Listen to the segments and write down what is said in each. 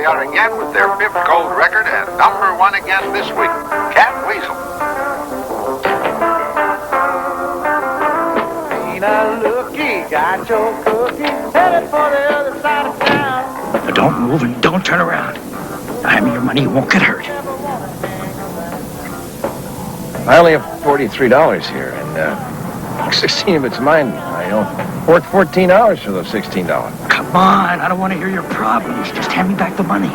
are again with their fifth gold record and #1 again this week, Cat Weasel. Ain't I looky, got your cookie, headed for the other side of town. Now don't move and don't turn around. Now hand me your money, you won't get hurt. I only have $43 here, and 16 of it's mine. I worked 14 hours for those $16. Come on, I don't want to hear your problems. Just hand me back the money.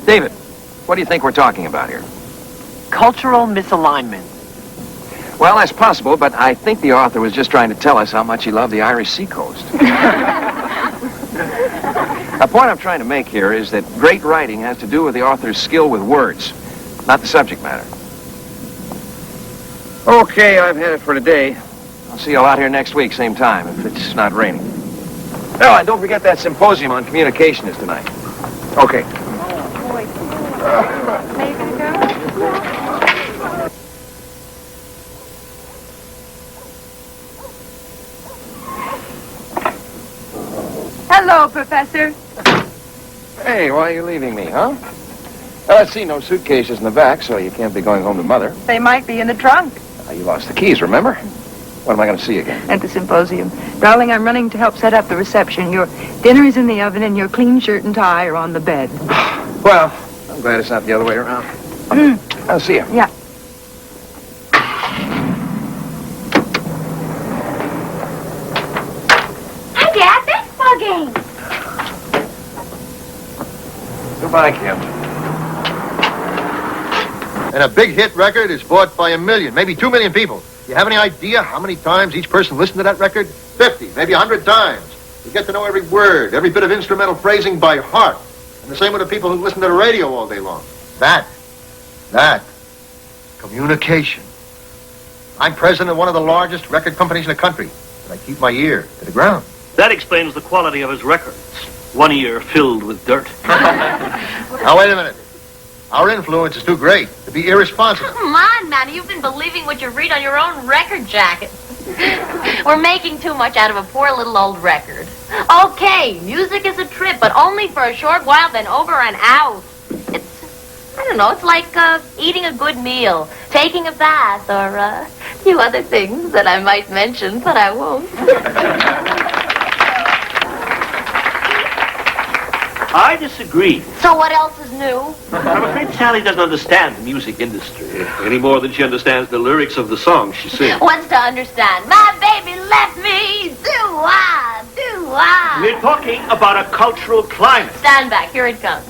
David, what do you think we're talking about here? Cultural misalignment. Well, that's possible, but I think the author was just trying to tell us how much he loved the Irish seacoast. The point I'm trying to make here is that great writing has to do with the author's skill with words, not the subject matter. Okay, I've had it for today. I'll see you all out here next week, same time, if it's not raining. Oh, and don't forget that symposium on communication is tonight. Okay. Hello, Professor. Hey, why are you leaving me, huh? Well, I see no suitcases in the back, so you can't be going home to Mother. They might be in the trunk. You lost the keys, remember? When am I going to see you again? At the symposium. Darling, I'm running to help set up the reception. Your dinner is in the oven and your clean shirt and tie are on the bed. Well, I'm glad it's not the other way around. I'll see you. Yeah. Hi, Dad. Baseball game. Goodbye, Kim. And a big hit record is bought by 1 million, maybe 2 million people. You have any idea how many times each person listened to that record? 50, maybe 100 times. You get to know every word, every bit of instrumental phrasing by heart. And the same with the people who listen to the radio all day long. That, communication. I'm president of one of the largest record companies in the country, and I keep my ear to the ground. That explains the quality of his records. One ear filled with dirt. Now, wait a minute. Our influence is too great to be irresponsible. Come on, Matty. You've been believing what you read on your own record jacket. We're making too much out of a poor little old record. Okay, music is a trip, but only for a short while, then over and out. I don't know, it's like eating a good meal, taking a bath, or a few other things that I might mention, but I won't. I disagree. So what else is new? I'm afraid Sally doesn't understand the music industry any more than she understands the lyrics of the songs she sings. What's to understand? My baby left me. Do-wah, do-wah. We're talking about a cultural climate. Stand back. Here it comes.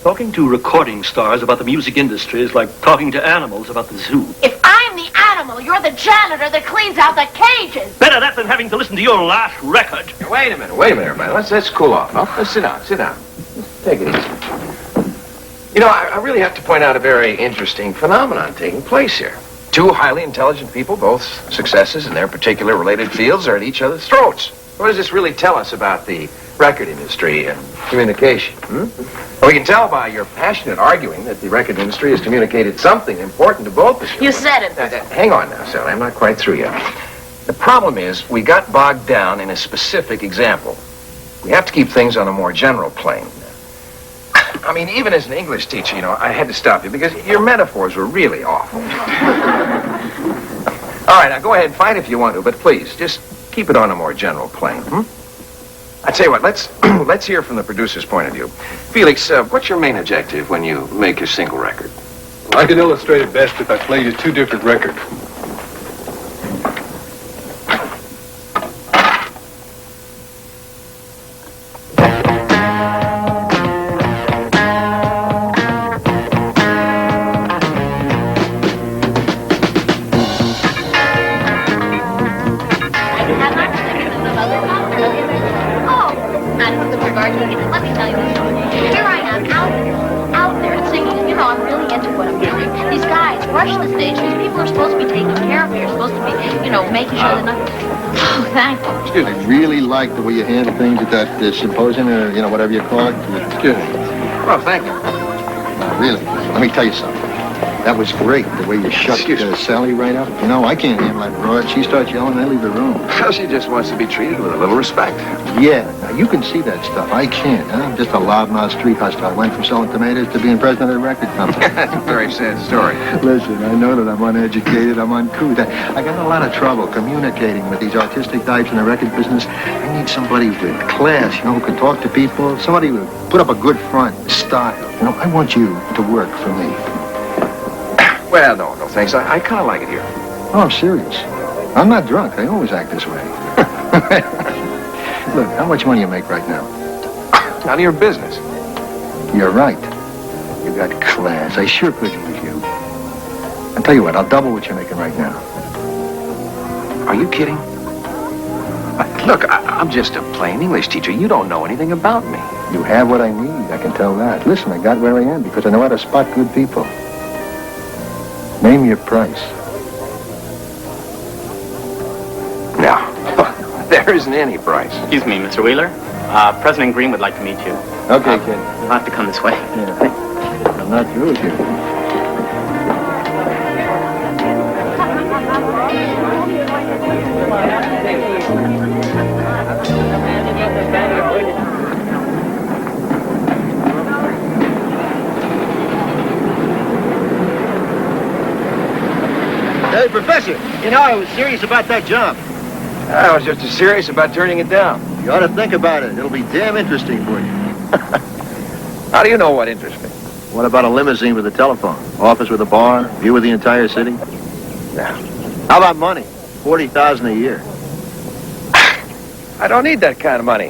Talking to recording stars about the music industry is like talking to animals about the zoo. If I'm the animal, you're the janitor that cleans out the cages. Better that than having to listen to your last record. Hey, wait a minute, everybody. Let's cool off. Huh? Let's sit down. Take it easy. You know, I really have to point out a very interesting phenomenon taking place here. Two highly intelligent people, both successes in their particular related fields, are at each other's throats. What does this really tell us about the record industry and communication? Well, we can tell by your passionate arguing that the record industry has communicated something important to both of you. You said it. Hang on now, Sally. I'm not quite through yet. The problem is we got bogged down in a specific example. We have to keep things on a more general plane. I mean, even as an English teacher, you know, I had to stop you because your metaphors were really awful. All right, now go ahead and fight if you want to, but please, just keep it on a more general plane. I tell you what, let's let's hear from the producer's point of view. Felix, what's your main objective when you make your single record? I can illustrate it best if I play you two different records. Let me tell you this story. Here I am, out there singing. You know, I'm really into what I'm doing. These guys rush the stage. These people are supposed to be taking care of me. You're supposed to be, you know, making sure they're not... Oh, thank you. Excuse me. I really like the way you handle things at that symposium, or, you know, whatever you call it. Excuse me. Well, thank you. Really, let me tell you something. That was great, the way you shut Sally right up. You know, I can't handle that broad. She starts yelling, I leave the room. Well, she just wants to be treated with a little respect. Yeah, now you can see that stuff. I can't, huh? I'm just a loudmouth street hustler. I went from selling tomatoes to being president of the record company. That's a very sad story. Listen, I know that I'm uneducated, I'm uncouth. I got a lot of trouble communicating with these artistic types in the record business. I need somebody with class, you know, who can talk to people, somebody who put up a good front, style. You know, I want you to work for me. Well, no, thanks. I kind of like it here. Oh, I'm serious. I'm not drunk. I always act this way. Look, how much money you make right now? None of your business. You're right. You got class. I sure could use you. I'll tell you what, I'll double what you're making right now. Are you kidding? Look, I'm just a plain English teacher. You don't know anything about me. You have what I need, I can tell that. Listen, I got where I am because I know how to spot good people. Name your price. No, there isn't any price. Excuse me, Mr. Wheeler. President Green would like to meet you. Okay, kid. You'll have to come this way. Yeah. I'm not through with you. Hey, Professor, you know I was serious about that job. I was just as serious about turning it down. You ought to think about it. It'll be damn interesting for you. How do you know what interests me? What about a limousine with a telephone? Office with a bar? View of the entire city? Yeah. How about money? $40,000 a year. I don't need that kind of money.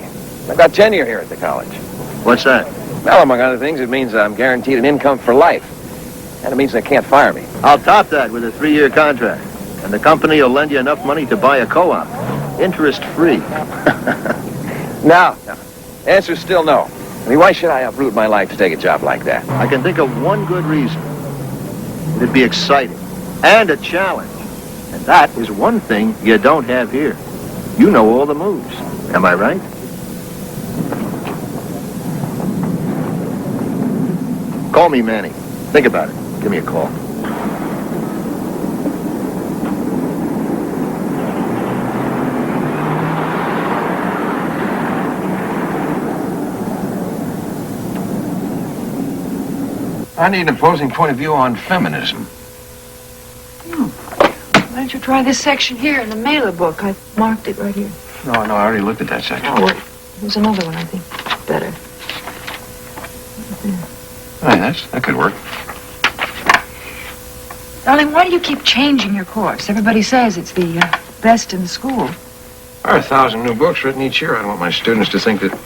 I've got tenure here at the college. What's that? Well, among other things, it means I'm guaranteed an income for life. And it means they can't fire me. I'll top that with a 3-year contract. And the company will lend you enough money to buy a co-op. Interest-free. No. Answer's still no. I mean, why should I uproot my life to take a job like that? I can think of one good reason. It'd be exciting. And a challenge. And that is one thing you don't have here. You know all the moves. Am I right? Call me Manny. Think about it. Give me a call. I need an opposing point of view on feminism. Why don't you try this section here in the mailer book? I marked it right here. No, I already looked at that section. Oh, wait. There's another one, I think. Better. Hey, that could work. Darling, why do you keep changing your course? Everybody says it's the best in the school. There are 1,000 new books written each year. I don't want my students to think that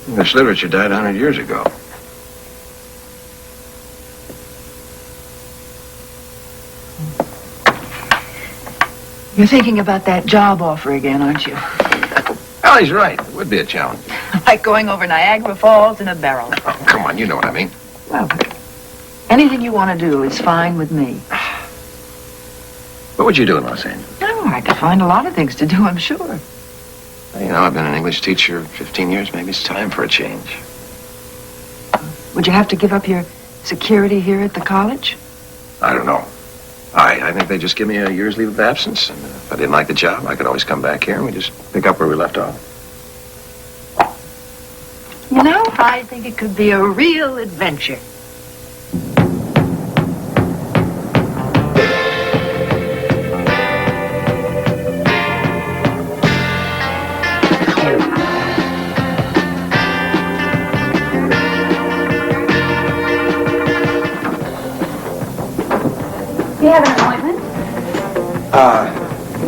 English literature died 100 years ago. You're thinking about that job offer again, aren't you? Well, he's right. It would be a challenge. Like going over Niagara Falls in a barrel. Oh, come on, you know what I mean. Well, anything you want to do is fine with me. What would you do in Los Angeles? Oh, I could find a lot of things to do, I'm sure. You know, I've been an English teacher 15 years. Maybe it's time for a change. Would you have to give up your security here at the college? I don't know. I think they just give me a year's leave of absence. And if I didn't like the job, I could always come back here and we just pick up where we left off. You know, I think it could be a real adventure.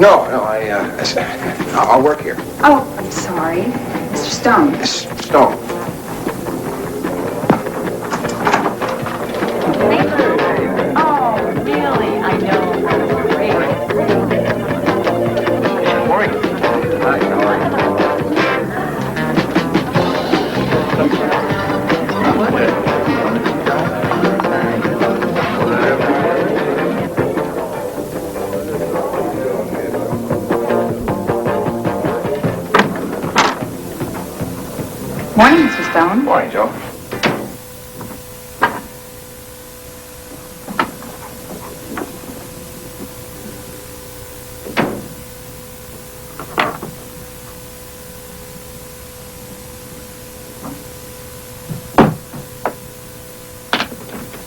No, I'll work here. Oh, I'm sorry. Mr. Stone. Miss Stone. Oh, really? I know. Great. Morning. Hi, how are you? Morning, Mr. Stone. Morning, Joe.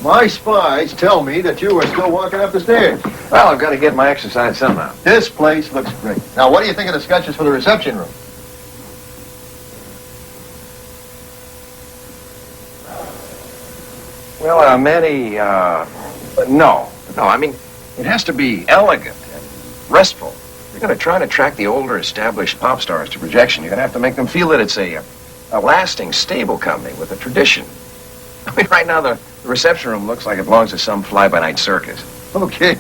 My spies tell me that you are still walking up the stairs. Well, I've got to get my exercise somehow. This place looks great. Now, what do you think of the sketches for the reception room? Well, Manny, no. No, I mean, it has to be elegant and restful. You're going to try to attract the older, established pop stars to projection. You're going to have to make them feel that it's a lasting, stable company with a tradition. I mean, right now, the reception room looks like it belongs to some fly-by-night circus. Okay.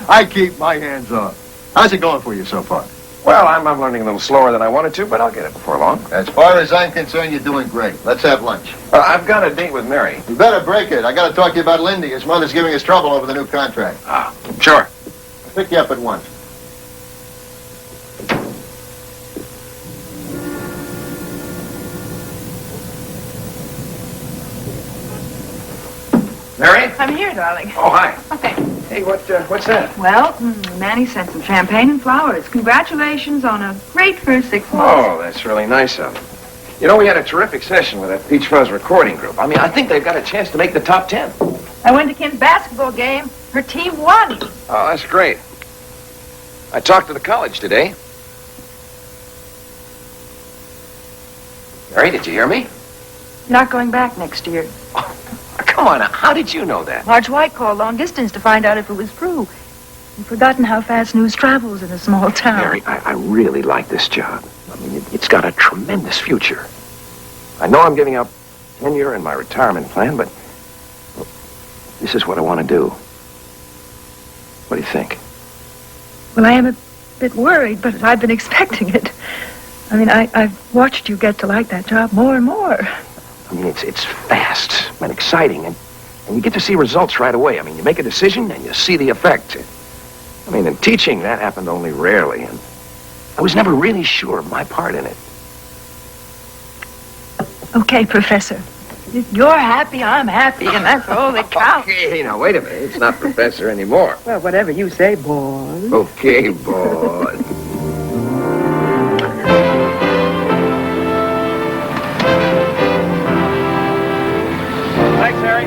I keep my hands off. How's it going for you so far? Well, I'm learning a little slower than I wanted to, but I'll get it before long. As far as I'm concerned, you're doing great. Let's have lunch. I've got a date with Mary. You better break it. I got to talk to you about Lindy. His mother's giving us trouble over the new contract. Ah, sure. I'll pick you up at 1. Mary? I'm here, darling. Oh, hi. Okay. Hey, what's that? Well, Manny sent some champagne and flowers. Congratulations on a great first 6 months. Oh, that's really nice of them. You know, we had a terrific session with that Peach Fuzz recording group. I mean, I think they've got a chance to make the top 10. I went to Kim's basketball game. Her team won. Oh, that's great. I talked to the college today. Mary, did you hear me? Not going back next year. Come on, now. How did you know that? Marge White called long distance to find out if it was true. You've forgotten how fast news travels in a small town. Mary, I really like this job. I mean, it's got a tremendous future. I know I'm giving up tenure in my retirement plan, but well, this is what I want to do. What do you think? Well, I am a bit worried, but I've been expecting it. I mean, I've watched you get to like that job more and more. I mean, it's fast and exciting, and you get to see results right away. I mean, you make a decision, and you see the effect. I mean, in teaching, that happened only rarely, and I was never really sure of my part in it. Okay, Professor. If you're happy, I'm happy, and that's all that counts. Okay, now, wait a minute. It's not Professor anymore. Well, whatever you say, boy. Okay, boy. Thanks, Harry.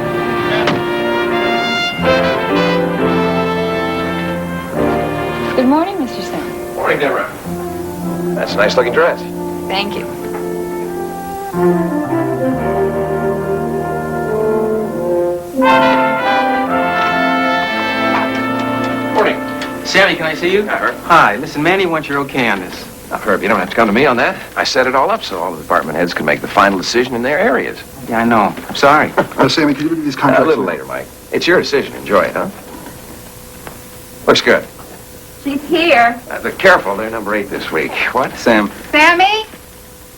Good morning, Mr. Stone. Morning, Deborah. That's a nice-looking dress. Thank you. Morning. Sammy, can I see you? Herb. Hi. Listen, Manny wants your okay on this. Now, Herb, you don't have to come to me on that. I set it all up so all the department heads can make the final decision in their areas. Yeah, I know. I'm sorry. Sammy, can you look at these contracts? A little later, Mike. It's your decision. Enjoy it, huh? Looks good. She's here. But careful, they're number 8 this week. What? Sam. Sammy?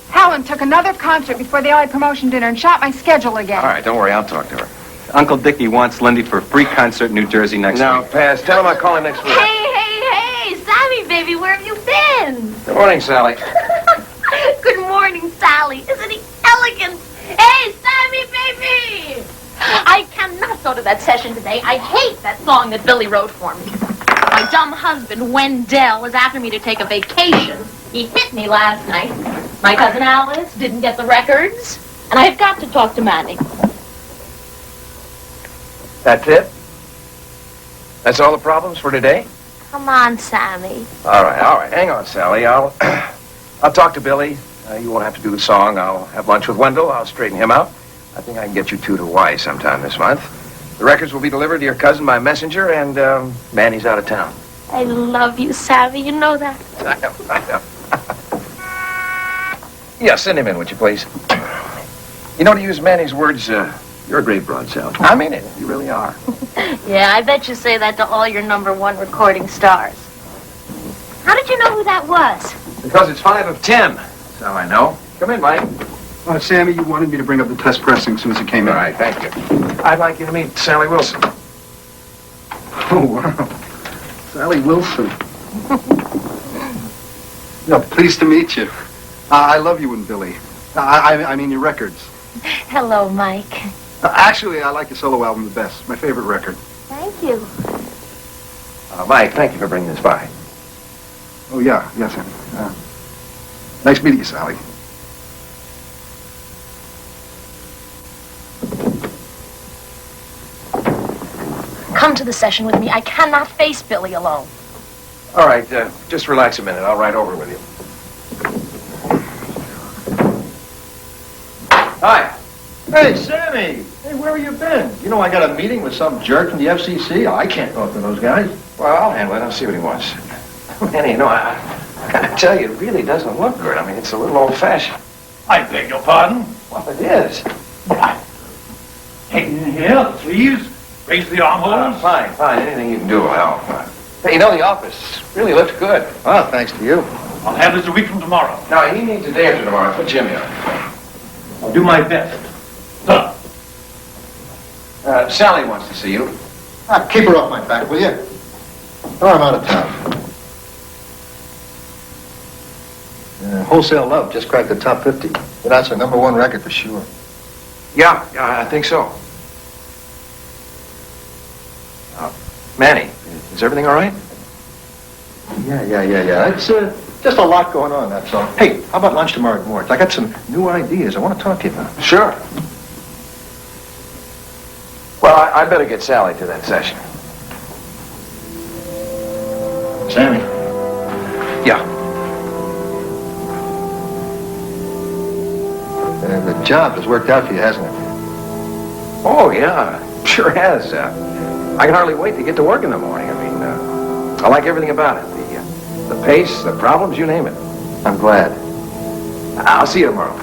Helen took another concert before the early promotion dinner and shot my schedule again. All right, don't worry. I'll talk to her. Uncle Dickie wants Lindy for a free concert in New Jersey next No, week. pass. Tell him I'll call him next week. Hey, Sammy, baby, where have you been? Good morning, Sally. Good morning, Sally. Isn't he elegant? Hey, Sammy, baby! I cannot go to that session today. I hate that song that Billy wrote for me. My dumb husband, Wendell, was after me to take a vacation. He hit me last night. My cousin Alice didn't get the records. And I've got to talk to Manny. That's it? That's all the problems for today? Come on, Sammy. All right. Hang on, Sally. I'll talk to Billy. You won't have to do the song. I'll have lunch with Wendell. I'll straighten him out. I think I can get you 2 to Hawaii sometime this month. The records will be delivered to your cousin by messenger, and Manny's out of town. I love you, Savvy. You know that. I know. Yeah, send him in, would you, please? You know, to use Manny's words, you're a great broad, Sal. I mean it. You really are. Yeah, I bet you say that to all your #1 recording stars. How did you know who that was? Because it's 5 of 10. That's how I know. Come in, Mike. Sammy, you wanted me to bring up the test pressing as soon as you came in. All right, thank you. I'd like you to meet Sally Wilson. Oh, wow. Sally Wilson. No, pleased to meet you. I love you and Billy. I mean your records. Hello, Mike. Actually, I like your solo album the best. My favorite record. Thank you. Mike, thank you for bringing this by. Oh, yeah, yes, Sammy. Nice meeting you, Sally. Come to the session with me. I cannot face Billy alone. All right, just relax a minute. I'll ride over with you. Hi. Hey, Sammy! Hey, where have you been? You know I got a meeting with some jerk from the FCC. I can't talk to those guys. Well, I'll handle it. I'll see what he wants. Manny, you know, I tell you, it really doesn't look good. I mean, it's a little old-fashioned. I beg your pardon? Well, it is. Take it in here, please. Raise the armholes. Fine. Anything you can do will help. Hey, you know, the office really looks good. Well, thanks to you. I'll have this a week from tomorrow. No, he needs a day after tomorrow. Put Jimmy on. I'll do my best. Sally wants to see you. Keep her off my back, will you? Or I'm out of town. Wholesale Love just cracked the top 50. But that's our #1 record for sure. Yeah, I think so. Manny, is everything all right? Yeah. It's just a lot going on, that's all. Hey, how about lunch tomorrow at Mort's? I got some new ideas I want to talk to you about. Sure. Well, I better get Sally to that session. Sammy. Yeah. The job has worked out for you, hasn't it? Oh, yeah. Sure has. I can hardly wait to get to work in the morning. I mean, I like everything about it. The pace, the problems, you name it. I'm glad. I'll see you tomorrow.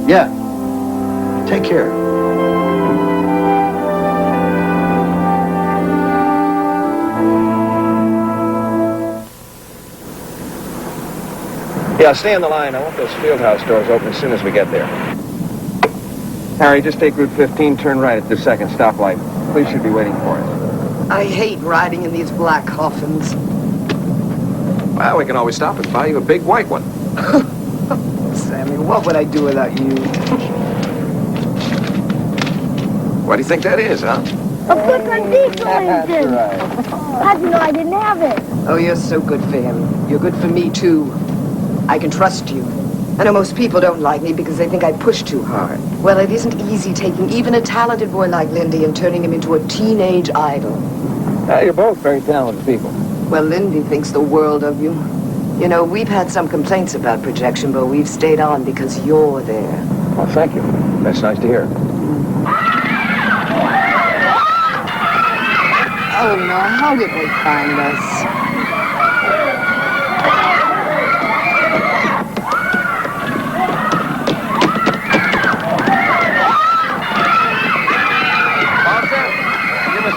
Yeah. Take care. Yeah, stay on the line. I want those field house doors open as soon as we get there. Harry, just take Route 15, turn right at the second stoplight. Police should be waiting for us. I hate riding in these black coffins. Well, we can always stop and buy you a big white one. Sammy, what would I do without you? What do you think that is, huh? A book on diesel engines. Right. How'd you know I didn't have it? Oh, you're so good for him. You're good for me, too. I can trust you. I know most people don't like me because they think I push too hard. Well, it isn't easy taking even a talented boy like Lindy and turning him into a teenage idol. You're both very talented people. Well, Lindy thinks the world of you. You know, we've had some complaints about projection, but we've stayed on because you're there. Well, thank you. That's nice to hear. Oh, no, how did they find us?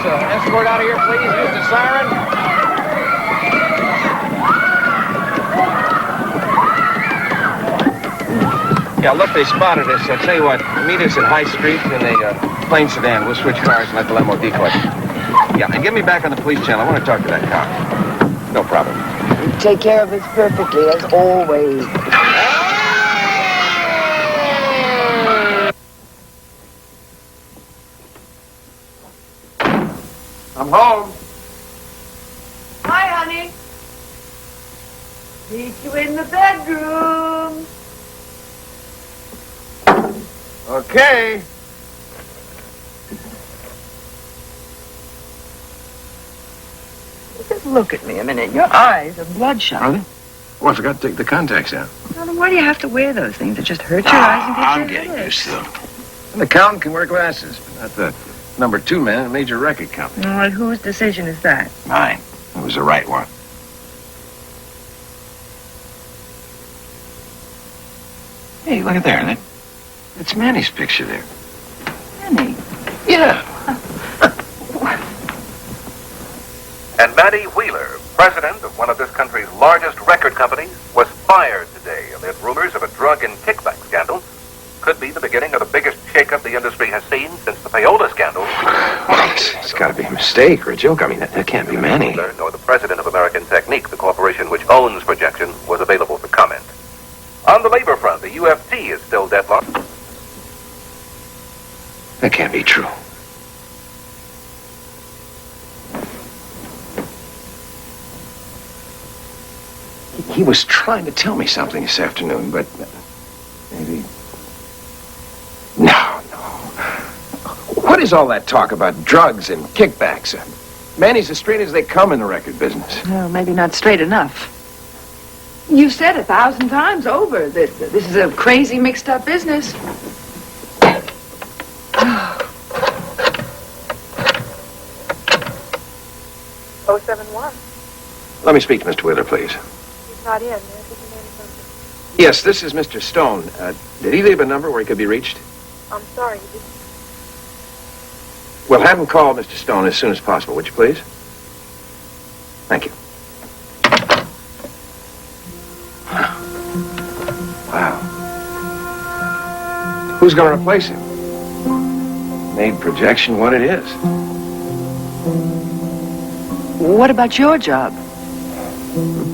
Escort out of here, please. Use the siren. Yeah, look, they spotted us. I'll tell you what, meet us at High Street in a plain sedan. We'll switch cars and let the limo decoy. Yeah, and get me back on the police channel. I want to talk to that cop. No problem. You take care of us perfectly, as always. I'm home. Hi, honey. Meet you in the bedroom. Okay. Just look at me a minute. Your eyes are bloodshot. Are they? Oh, I forgot to take the contacts out. Well, then why do you have to wear those things? It just hurts your eyes and I'm gives you a getting headache. used to them. An accountant can wear glasses, but not the #2 man in a major record company. Well, whose decision is that? Mine. It was the right one. Hey, look at there. That's Manny's picture there. Manny? Yeah. And Matty Wheeler, president of one of this country's largest record companies, was fired today amid rumors of a drug and kickback scandal. Could be the beginning of the biggest shakeup the industry has seen since the payola scandal. It's got to be a mistake or a joke. I mean, that can't be Manny. Wheeler, nor the president of American Technique, the corporation which owns Projection, was available for comment. On the labor front, the UFT is still deadlocked. That can't be true. He was trying to tell me something this afternoon, but maybe... No. What is all that talk about drugs and kickbacks? Manny's as straight as they come in the record business. Well, maybe not straight enough. You've said 1,000 times over that this is a crazy, mixed-up business. 071. Let me speak to Mr. Wheeler, please. He's not in. May I take your name and number? Yes, this is Mr. Stone. Did he leave a number where he could be reached? I'm sorry, you didn't. Well, have him call Mr. Stone as soon as possible, would you please? Thank you. Wow. Who's going to replace him? Made Projection what it is. What about your job?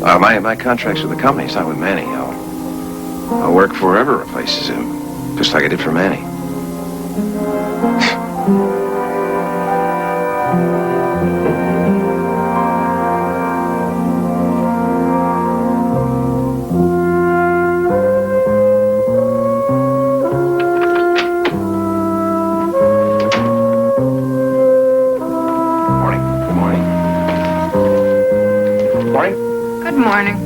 My contract's with the company. It's not with Manny. I'll work for whoever replaces him, just like I did for Manny. Good morning.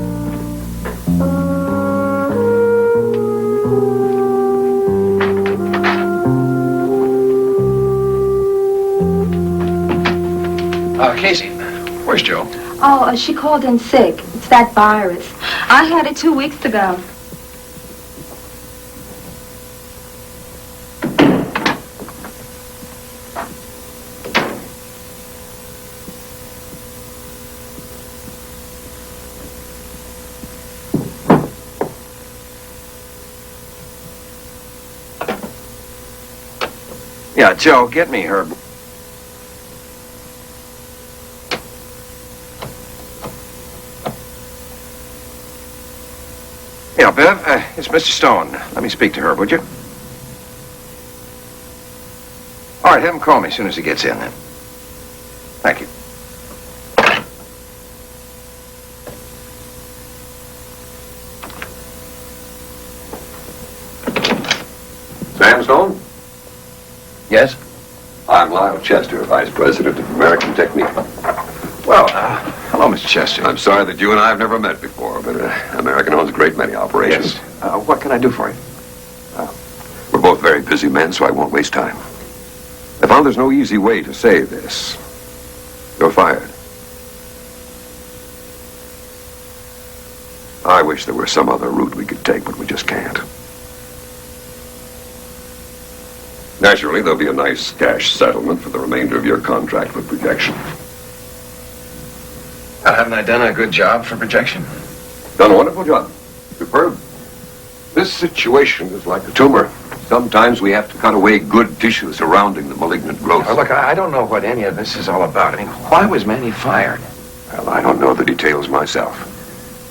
Casey, where's Joe? Oh, she called in sick. It's that virus. I had it 2 weeks ago. Yeah, Joe, get me Herb. Yeah, Bev, it's Mr. Stone. Let me speak to Herb, would you? All right, have him call me as soon as he gets in, then. Thank you. Sam Stone? Yes? I'm Lyle Chester, Vice President of American Technique. Well, hello, Mr. Chester. I'm sorry that you and I have never met before, but American owns a great many operations. Yes. What can I do for you? We're both very busy men, so I won't waste time. I found there's no easy way to say this. You're fired. I wish there were some other route we could take, but we just can't. Naturally, there'll be a nice cash settlement for the remainder of your contract with Projection. Haven't I done a good job for Projection? Done a wonderful job. Superb. This situation is like a tumor. Sometimes we have to cut away good tissue surrounding the malignant growth. Now, look, I don't know what any of this is all about. I mean, why was Manny fired? Well, I don't know the details myself.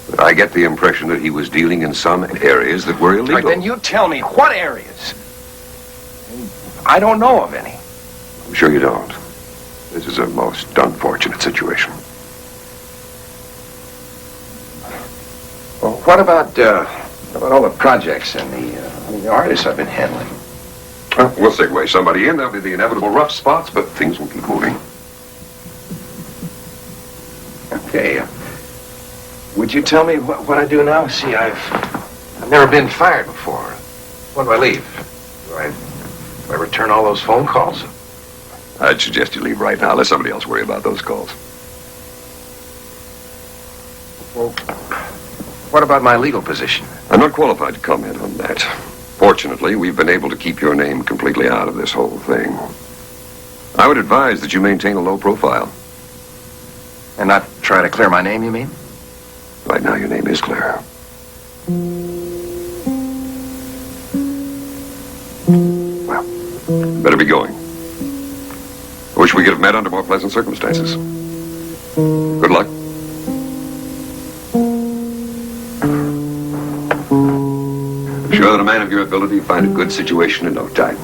But I get the impression that he was dealing in some areas that were illegal. All right, then you tell me, what areas? I don't know of any. I'm sure you don't. This is a most unfortunate situation. Well, what about all the projects and the artists I've been handling? We'll segue somebody in. There'll be the inevitable rough spots, but things will keep moving. Okay. Would you tell me what I do now? See, I've never been fired before. When do I leave? Do I return all those phone calls? I'd suggest you leave right now. Let somebody else worry about those calls. What about my legal position? I'm not qualified to comment on that. Fortunately, we've been able to keep your name completely out of this whole thing. I would advise that you maintain a low profile. And not try to clear my name, you mean? Right now, your name is clear. Well, better be going. I wish we could have met under more pleasant circumstances. Good luck. I'm sure that a man of your ability will find a good situation in no time.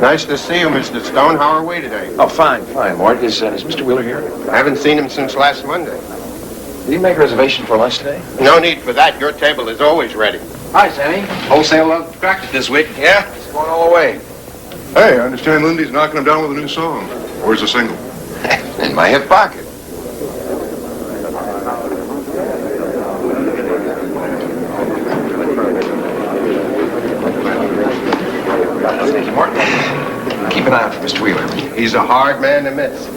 Nice to see you, Mr. Stone. How are we today? Oh, fine, Mort. Is Mr. Wheeler here? I haven't seen him since last Monday. Did you make a reservation for lunch today? No need for that. Your table is always ready. Hi, Sammy. Wholesale cracked it this week. Yeah? It's going all the way. Hey, I understand Lindy's knocking him down with a new song. Where's the single? In my hip pocket. Martin, keep an eye out for Mr. Wheeler. He's a hard man to miss.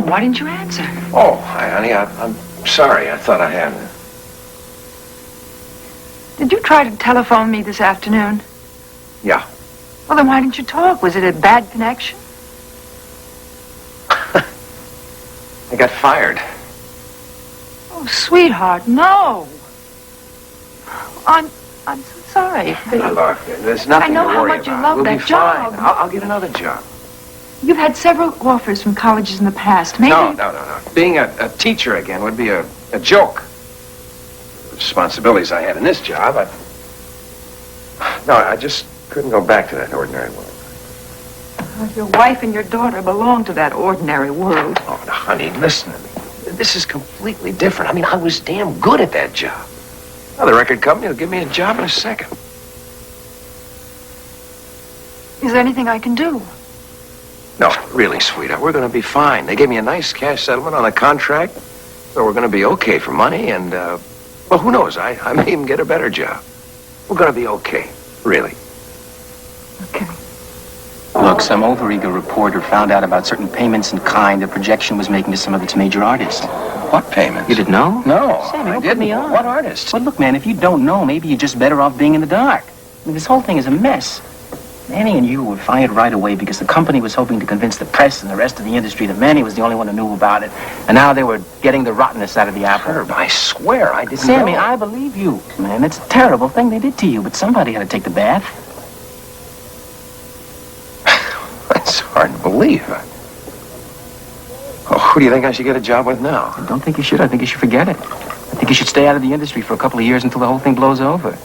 Why didn't you answer? Oh, hi, honey. I'm sorry. I thought I had. Did you try to telephone me this afternoon? Yeah. Well, then why didn't you talk? Was it a bad connection? I got fired. Oh, sweetheart, no. I'm so sorry. Now, look, there's nothing I know to how worry much about. you love We'll that be job. fine. I'll get another job. You've had several offers from colleges in the past. Maybe... No. Being a teacher again would be a joke. The responsibilities I had in this job, I just couldn't go back to that ordinary world. Your wife and your daughter belong to that ordinary world. Oh, now, honey, listen to me. This is completely different. I mean, I was damn good at that job. Now, the record company will give me a job in a second. Is there anything I can do? No, really, sweetheart, we're going to be fine. They gave me a nice cash settlement on a contract, so we're going to be okay for money, and, well, who knows? I may even get a better job. We're going to be okay. Really. Look, some overeager reporter found out about certain payments in kind the projection was making to some of its major artists. What payments? You didn't know? No, Sammy, I don't didn't. put me on. What artists? Well, look, man, if you don't know, maybe you're just better off being in the dark. I mean, this whole thing is a mess. Manny and you were fired right away because the company was hoping to convince the press and the rest of the industry that Manny was the only one who knew about it. And now they were getting the rottenness out of the apple. Herb, I swear I didn't Sammy, know. I believe you, man. It's a terrible thing they did to you, but somebody had to take the bath. It's hard to believe. Oh, who do you think I should get a job with now? I don't think you should. I think you should forget it. I think you should stay out of the industry for a couple of years until the whole thing blows over.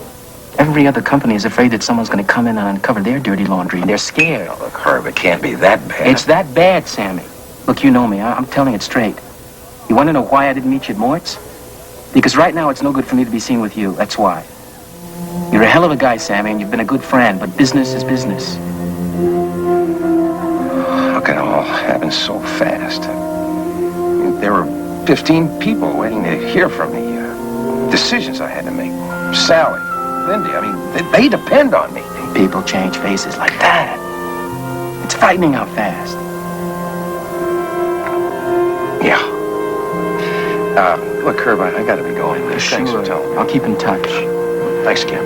Every other company is afraid that someone's going to come in and uncover their dirty laundry. They're scared. Oh, look, Herb, it can't be that bad. It's that bad, Sammy. Look, you know me. I'm telling it straight. You want to know why I didn't meet you at Mort's? Because right now it's no good for me to be seen with you. That's why. You're a hell of a guy, Sammy, and you've been a good friend, but business is business. How can it all happen so fast? There were 15 people waiting to hear from me. Decisions I had to make. Sally, Lindy, I mean, they depend on me. People change faces like that. It's frightening how fast. Yeah. Look, Herb, I gotta be going. Thanks for telling me. I'll keep in touch. Thanks, Kim.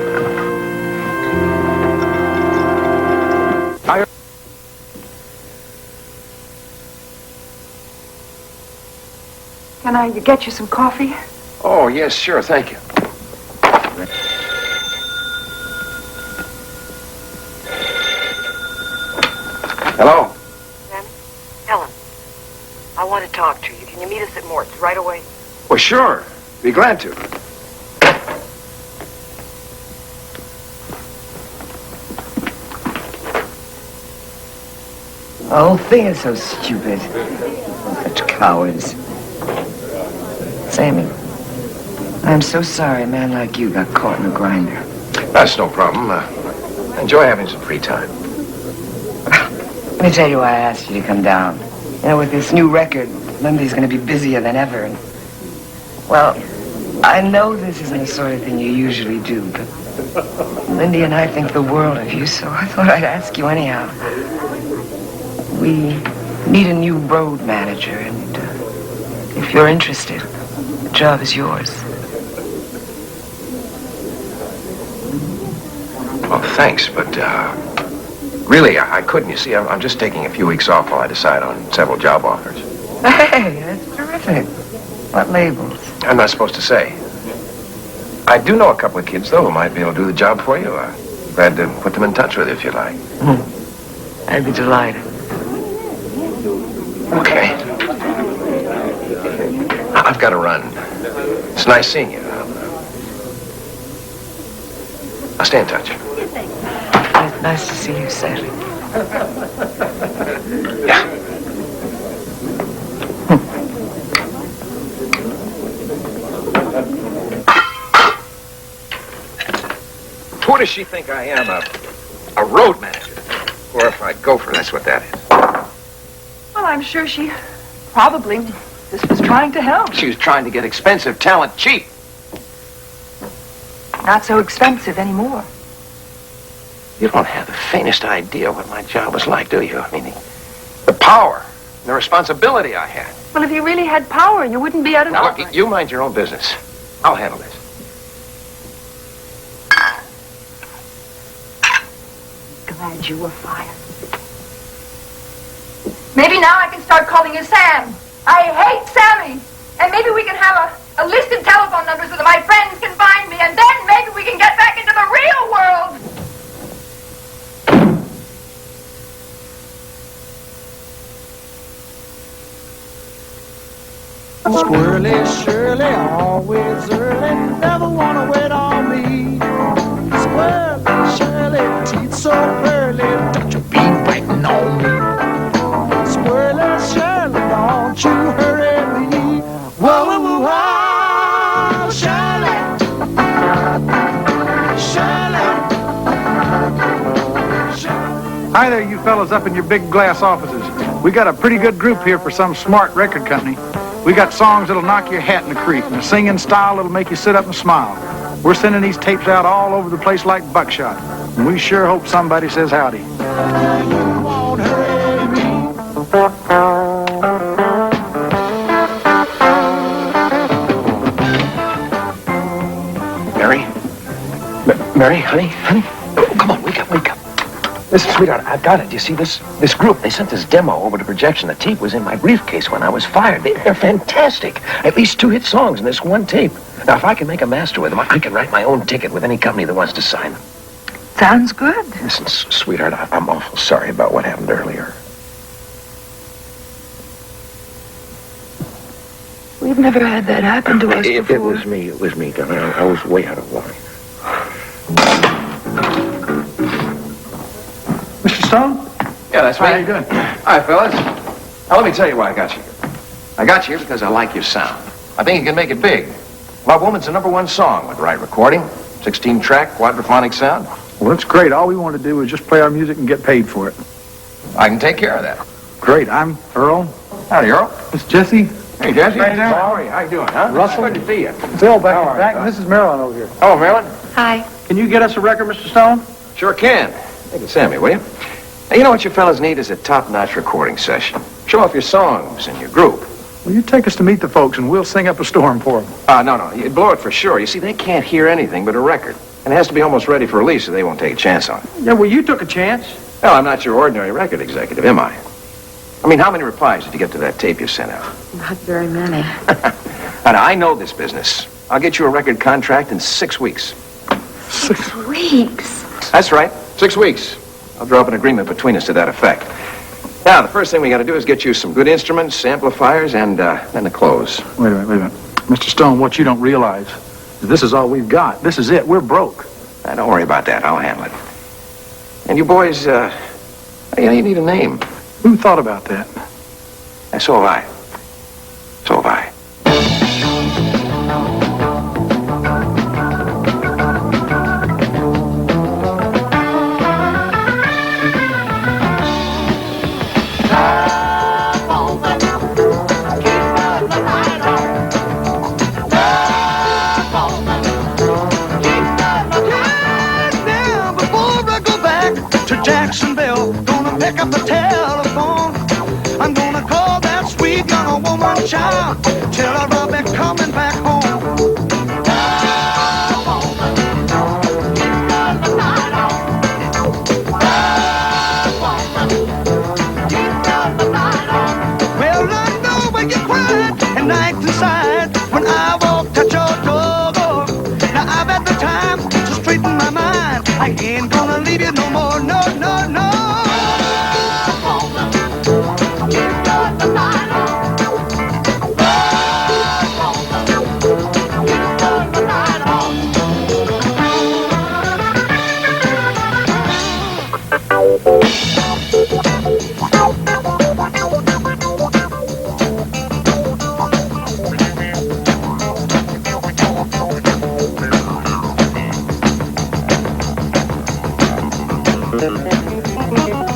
Can I get you some coffee? Oh, yes, sure, thank you. Hello? Sammy? Helen, I want to talk to you. Can you meet us at Mort's right away? Well, sure. Be glad to. The whole thing is so stupid. Such cowards. Sammy, I'm so sorry a man like you got caught in a grinder. That's no problem. I enjoy having some free time. Let me tell you why I asked you to come down. You know, with this new record, Lindy's going to be busier than ever. And, well, I know this isn't the sort of thing you usually do, but Lindy and I think the world of you, so I thought I'd ask you anyhow. We need a new road manager, and if you're interested, the job is yours. Well, thanks, but really, I couldn't. You see, I'm just taking a few weeks off while I decide on several job offers. Hey, that's terrific. What labels? I'm not supposed to say. I do know a couple of kids, though, who might be able to do the job for you. Glad to put them in touch with you if you like. I'd be delighted. Okay. I've got to run. It's nice seeing you. I'll stay in touch. Nice to see you, Sally. Yeah. Who does she think I am? A road manager? Or if I gopher, that's what that is. Well, I'm sure she probably just was trying to help. She was trying to get expensive talent cheap. Not so expensive anymore. You don't have the faintest idea what my job was like, do you? I mean, the power, the responsibility I had. Well, if you really had power, you wouldn't be out of Now, office. look, you mind your own business. I'll handle this. Glad you were fired. Maybe now I can start calling you Sam. I hate Sammy. And maybe we can have a list of telephone numbers so that my friends can find me, and then maybe we can get back into the real world. Squirrely Shirley, always early, never wanna wait on me. Squirrely Shirley, teeth so pearly, don't you be waiting on me. Squirrely Shirley, don't you hurry me. Whoa, whoa, whoa, whoa, Shirley, Shirley. Hi there, you fellas up in your big glass offices. We got a pretty good group here for some smart record company. We got songs that'll knock your hat in the creek and a singing style that'll make you sit up and smile. We're sending these tapes out all over the place like buckshot. And we sure hope somebody says howdy. Mary, honey? Oh, come on, wake up. Listen, sweetheart, I've got it. You see, this group, they sent this demo over to Projection. The tape was in my briefcase when I was fired. They're fantastic. At least 2 hit songs in this one tape. Now, if I can make a master with them, I can write my own ticket with any company that wants to sign them. Sounds good. Listen, sweetheart, I'm awful sorry about what happened earlier. We've never had that happen to us before. It was me, darling. I was way out of line. Mr. Stone? Yeah, that's me. How you doing? Hi, fellas. Now, let me tell you why I got you here. I got you here because I like your sound. I think you can make it big. Love Woman's the #1 song with the right recording, 16-track, quadraphonic sound. Well, that's great. All we want to do is just play our music and get paid for it. I can take care of that. Great. I'm Earl. Howdy, Earl. It's Jesse. Hey, Jesse. How you doing? Sorry. How you doing, huh? Russell. Good to see you. Phil, back. And this is Marilyn over here. Hello, Marilyn. Hi. Can you get us a record, Mr. Stone? Sure can. Take it, Sammy, will you? Hey, you know what you fellas need is a top-notch recording session. Show off your songs and your group. Well, you take us to meet the folks, and we'll sing up a storm for them. No. You'd blow it for sure. You see, they can't hear anything but a record. And it has to be almost ready for release, or they won't take a chance on it. Yeah, well, you took a chance. Well, I'm not your ordinary record executive, am I? I mean, how many replies did you get to that tape you sent out? Not very many. Now, I know this business. I'll get you a record contract in 6 weeks. 6 weeks? That's right, 6 weeks. I'll draw up an agreement between us to that effect. Now, the first thing we got to do is get you some good instruments, amplifiers, and then the clothes. Wait a minute. Mr. Stone, what you don't realize is this is all we've got. This is it. We're broke. Don't worry about that. I'll handle it. And you boys, you need a name. Who thought about that? So have I. So have I. Jacksonville, gonna pick up the telephone. I'm gonna call that sweet young woman child. Tell her I'll be coming back home. Well, I know when you cried and night inside when I walked at your door. Now I've had the time to straighten my mind. I ain't gonna leave you no more, no.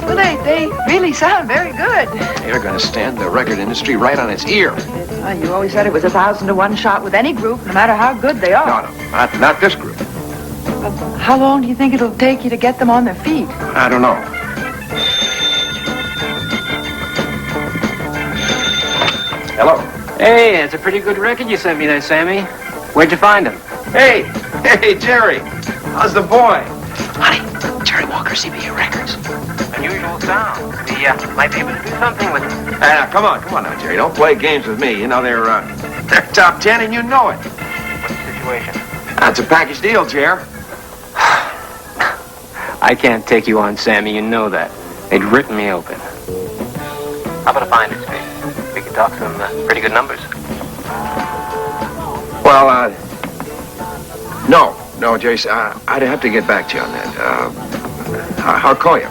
Well, they really sound very good. They're going to stand the record industry right on its ear. You always said it was 1,000 to 1 shot with any group, no matter how good they are. No, not this group. How long do you think it'll take you to get them on their feet? I don't know. Hello. Hey, it's a pretty good record you sent me there, Sammy. Where'd you find him? Hey, Jerry. How's the boy? Honey, Jerry Walker, CBA Records. Unusual sound. We might be able to do something with it. Come on now, Jerry. Don't play games with me. You know, they're top 10 and you know it. What's the situation? That's a package deal, Jer. I can't take you on, Sammy. You know that. They'd rip me open. How about a finder's fee? We could talk some pretty good numbers. Well, no, Jace. I'd have to get back to you on that. I'll call you.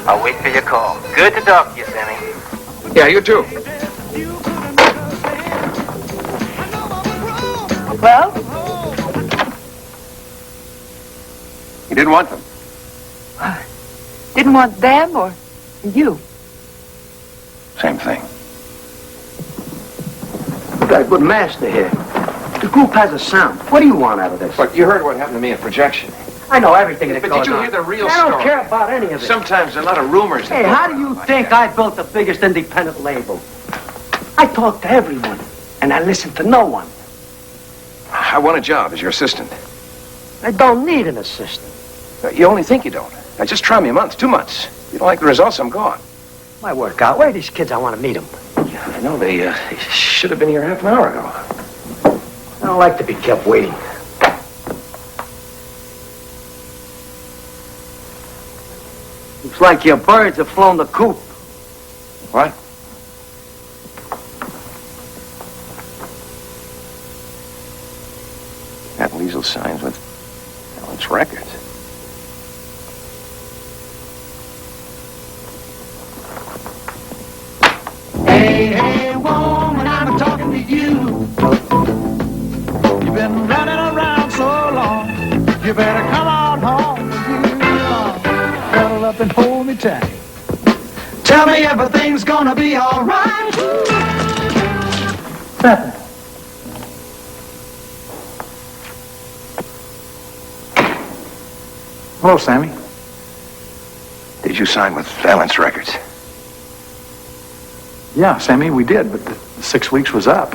I'll wait for your call. Good to talk to you, Sammy. Yeah, you too. Well? You didn't want them? Didn't want them or you? Same thing. We got a good master here. The group has a sound. What do you want out of this? Look, you heard what happened to me at Projection. I know everything that But goes did you on. hear the real I story? don't care about any of it. Sometimes a lot of rumors. Hey, how do you think I built the biggest independent label? I talked to everyone, and I listened to no one. I want a job as your assistant. I don't need an assistant. You only think you don't. Now, just try me a month, 2 months. If you don't like the results, I'm gone. My work out. Where are these kids? I want to meet them. Yeah, I know. They should have been here half an hour ago. I don't like to be kept waiting. Looks like your birds have flown the coop. What? Got weasel signs with Alex Records. Hey, hey, woman, I'm talking to you. You've been running around so long. You better come on home with you. Cuddle up and hold me tight. Tell me everything's gonna be alright. Nothing. Hello, Sammy. Did you sign with Valence Records? Yeah, Sammy, we did, but the 6 weeks was up.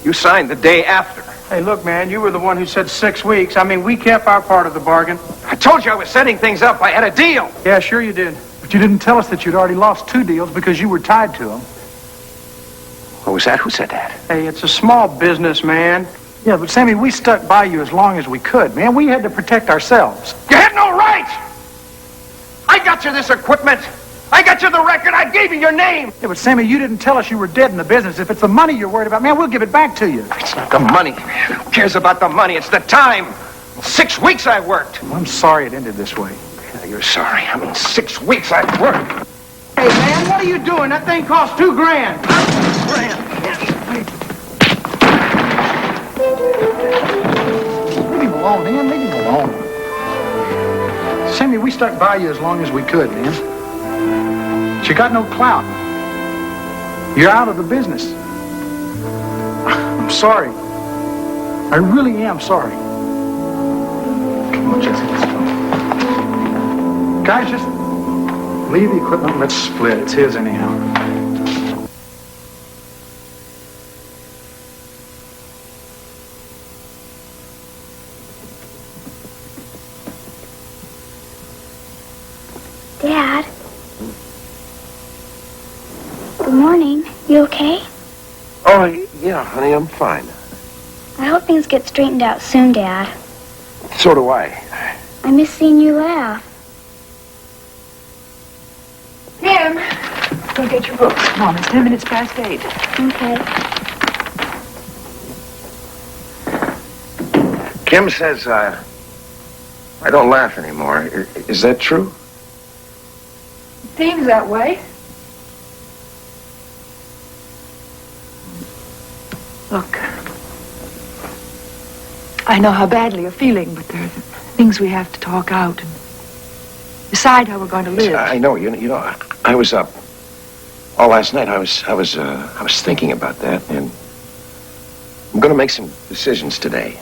You signed the day after. Hey, look, man, you were the one who said 6 weeks. I mean, we kept our part of the bargain. I told you I was setting things up. I had a deal. Yeah, sure you did. But you didn't tell us that you'd already lost 2 deals because you were tied to them. What was that? Who said that? Hey, it's a small business, man. Yeah, but Sammy, we stuck by you as long as we could, man. We had to protect ourselves. You had no right! I got you this equipment. I got you the record. I gave you your name. Yeah, but Sammy, you didn't tell us you were dead in the business. If it's the money you're worried about, man, we'll give it back to you. It's not the money. Who cares about the money? It's the time. 6 weeks I worked. Well, I'm sorry it ended this way. Yeah, you're sorry. I mean, 6 weeks I worked. Hey, man, what are you doing? That thing cost $2 grand. Leave him alone, man. Leave him alone. Sammy, we stuck by you as long as we could, man. But you got no clout. You're out of the business. I'm sorry. I really am sorry. Come on, Jesse, let's go. Guys, just leave the equipment and let's split. It's his anyhow. Dad? Good morning. You okay? Oh, yeah, honey, I'm fine. I hope things get straightened out soon, Dad. So do I. I miss seeing you laugh. Jim, go get your books. Come on, it's 10 minutes past 8. Okay. Kim says, I don't laugh anymore. Is that true? Seems that way. Look, I know how badly you're feeling, but there are things we have to talk out and decide how we're going to live. I know. You know. I was up all last night. I was thinking about that, and I'm going to make some decisions today.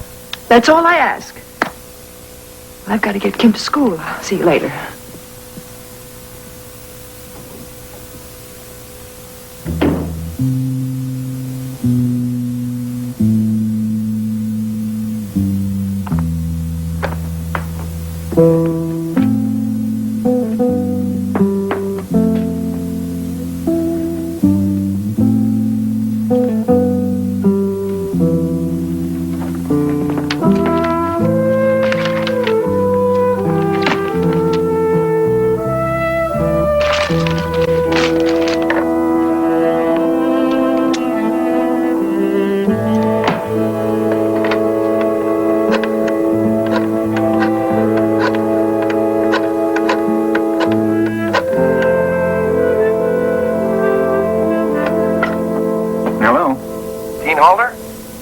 That's all I ask. I've got to get Kim to school. I'll see you later.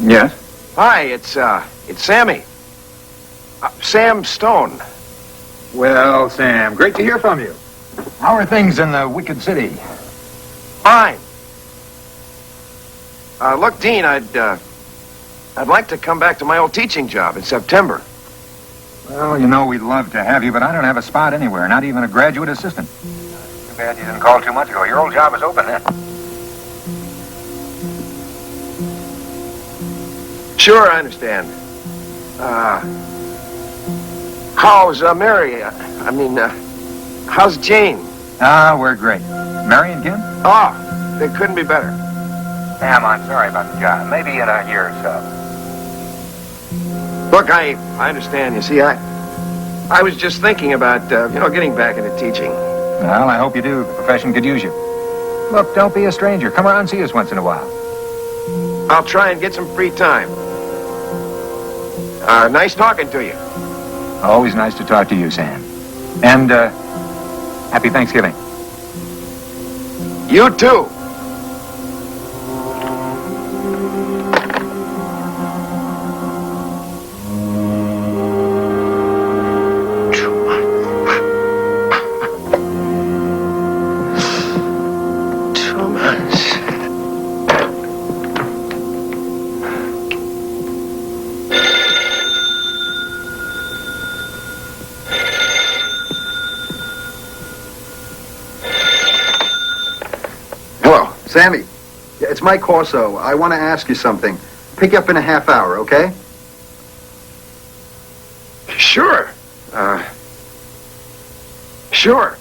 Yes? Hi, it's Sammy. Sam Stone. Well, Sam, great to hear from you. How are things in the Wicked City? Fine. Look, Dean, I'd like to come back to my old teaching job in September. Well, you know we'd love to have you, but I don't have a spot anywhere, not even a graduate assistant. Too bad you didn't call too much ago. Your old job is open then. Sure, I understand. How's Mary? How's Jane? We're great. Mary and Kim? Oh, they couldn't be better. Sam, I'm sorry about the job. Maybe in a year or so. Look, I understand. You see, I was just thinking about, getting back into teaching. Well, I hope you do. The profession could use you. Look, don't be a stranger. Come around and see us once in a while. I'll try and get some free time. Nice talking to you. Always nice to talk to you, Sam. And, happy Thanksgiving. You too. Sammy, it's Mike Corso. I want to ask you something. Pick you up in a half hour, okay? Sure. Sure.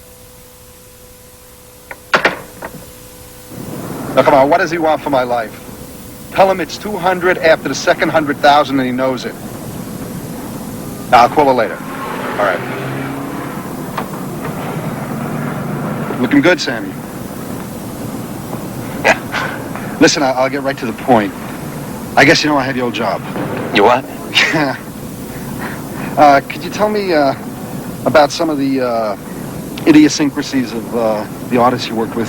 Now, come on, what does he want for my life? Tell him it's 200 after the second 100,000 and he knows it. I'll call her later. All right. Looking good, Sammy. Listen, I'll get right to the point. I guess you know I had the old job. You what? Yeah. Could you tell me about some of the idiosyncrasies of the artists you worked with?